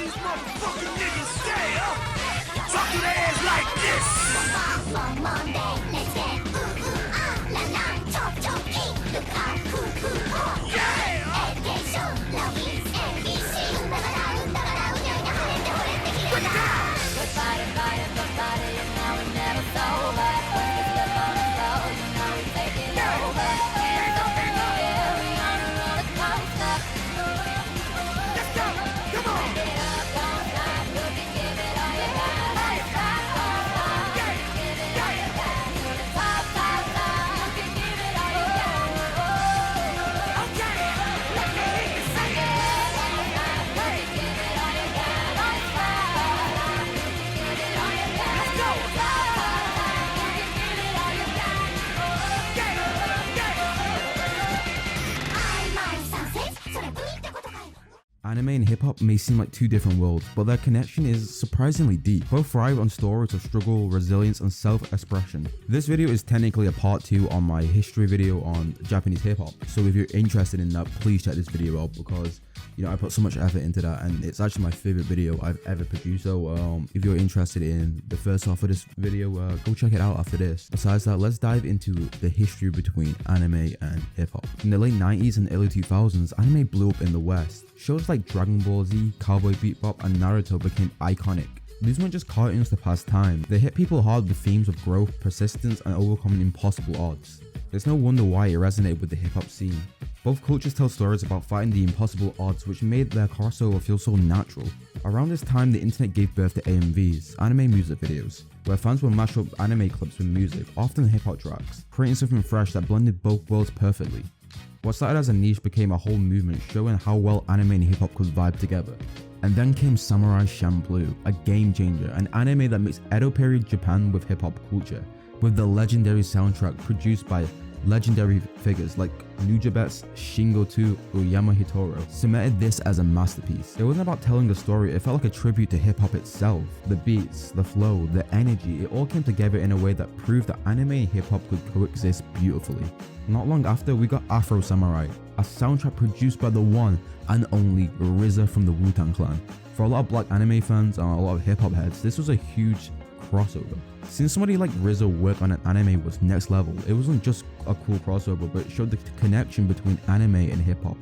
these motherfucking niggas stay up. Talk to their ass like this. Monday, let's get la la, chop chop, eat, look out, Yeah! education, love is NBC. Good body, you know we never sober. It's the bonus flow, you know we take it over. Yeah, we on a roller coaster. Let's go! Come on! Get up, don't stop, you can give it all you got. Stop, give it all you got. To the top, you can give it all you got. Okay! Let me hear you say it! Don't stop, you can give it all you got. Don't stop, you can give it all you got. Let's go! You can give it all you got. Anime and hip-hop may seem like two different worlds, but their connection is surprisingly deep. Both thrive on stories of struggle, resilience, and self-expression. This video is technically a part 2 on my history video on Japanese hip-hop, so if you're interested in that, please check this video out because I put so much effort into that and it's actually my favorite video I've ever produced. So if you're interested in the first half of this video, go check it out after this. Besides that, let's dive into the history between anime and hip-hop. In the late 90s and early 2000s, anime blew up in the West. Shows like Dragon Ball Z, Cowboy Bebop, and Naruto became iconic. These weren't just cartoons to pass time, they hit people hard with themes of growth, persistence, and overcoming impossible odds. It's no wonder why it resonated with the hip-hop scene. Both cultures tell stories about fighting the impossible odds, which made their crossover feel so natural. Around this time, the internet gave birth to AMVs, anime music videos, where fans would mash up anime clips with music, often hip-hop tracks, creating something fresh that blended both worlds perfectly. What started as a niche became a whole movement, showing how well anime and hip-hop could vibe together. And then came Samurai Champloo, a game changer, an anime that mixed Edo period Japan with hip-hop culture, with the legendary soundtrack produced by legendary figures like Nujabes, Shingo 2, or Yamahitoro cemented this as a masterpiece. It wasn't about telling a story, it felt like a tribute to hip-hop itself. The beats, the flow, the energy, it all came together in a way that proved that anime and hip-hop could coexist beautifully. Not long after, we got Afro Samurai, a soundtrack produced by the one and only RZA from the Wu-Tang Clan. For a lot of black anime fans and a lot of hip-hop heads, this was a huge crossover. Since somebody like RZA worked on an anime was next level, it wasn't just a cool crossover, but it showed the connection between anime and hip-hop.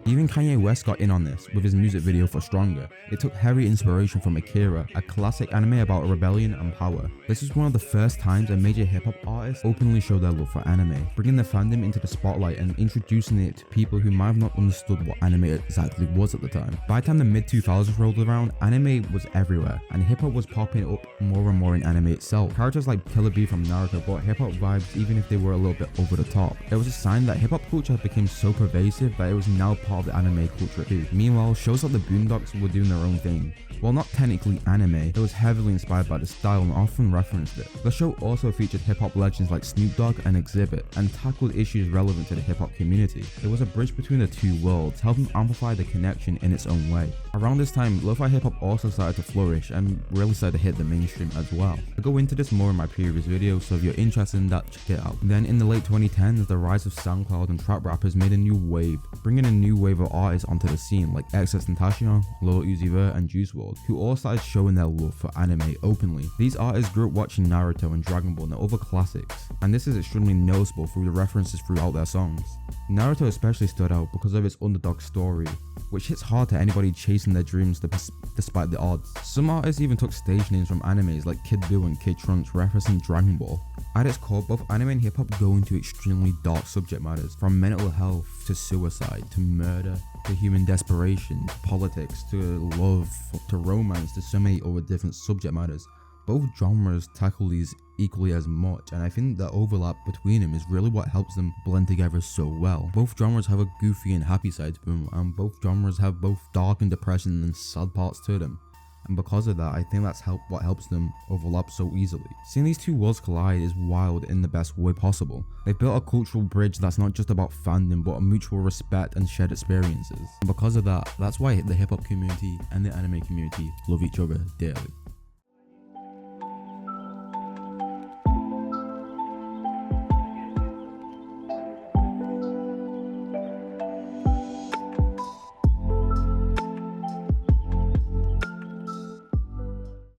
Even Kanye West got in on this with his music video for Stronger. It took heavy inspiration from Akira, a classic anime about rebellion and power. This was one of the first times a major hip-hop artist openly showed their love for anime, bringing the fandom into the spotlight and introducing it to people who might have not understood what anime exactly was at the time. By the time the mid-2000s rolled around, anime was everywhere, and hip-hop was popping up more and more in anime itself. Characters like Killer Bee from Naruto brought hip-hop vibes even if they were a little bit over the top. It was a sign that hip-hop culture became so pervasive that it was now part of the anime culture too. Meanwhile, shows like the Boondocks were doing their own thing. While not technically anime, it was heavily inspired by the style and often referenced it. The show also featured hip-hop legends like Snoop Dogg and Exhibit, and tackled issues relevant to the hip-hop community. It was a bridge between the two worlds, helping amplify the connection in its own way. Around this time, lo-fi hip-hop also started to flourish and really started to hit the mainstream as well. I go into this more in my previous video, so if you're interested in that, check it out. Then in the late 2010s, the rise of SoundCloud and trap rappers made a new wave, bringing a new wave of artists onto the scene like XXXTentacion, Lil Uzi Vert, and Juice WRLD, who all started showing their love for anime openly. These artists grew up watching Naruto and Dragon Ball and other classics, and this is extremely noticeable through the references throughout their songs. Naruto especially stood out because of its underdog story, which hits hard to anybody chasing their dreams despite the odds. Some artists even took stage names from animes like Kid Buu and Kid Trunks, referencing Dragon Ball. At its core, both anime and hip-hop go into extremely dark subject matters, from mental health to suicide to murder to human desperation, to politics, to love, to romance, to so many other different subject matters. Both genres tackle these equally as much, and I think the overlap between them is really what helps them blend together so well. Both genres have a goofy and happy side to them, and both genres have both dark and depression and sad parts to them. And because of that, I think that's what helps them overlap so easily. Seeing these two worlds collide is wild in the best way possible. They've built a cultural bridge that's not just about fandom, but a mutual respect and shared experiences. And because of that, that's why the hip hop community and the anime community love each other dearly.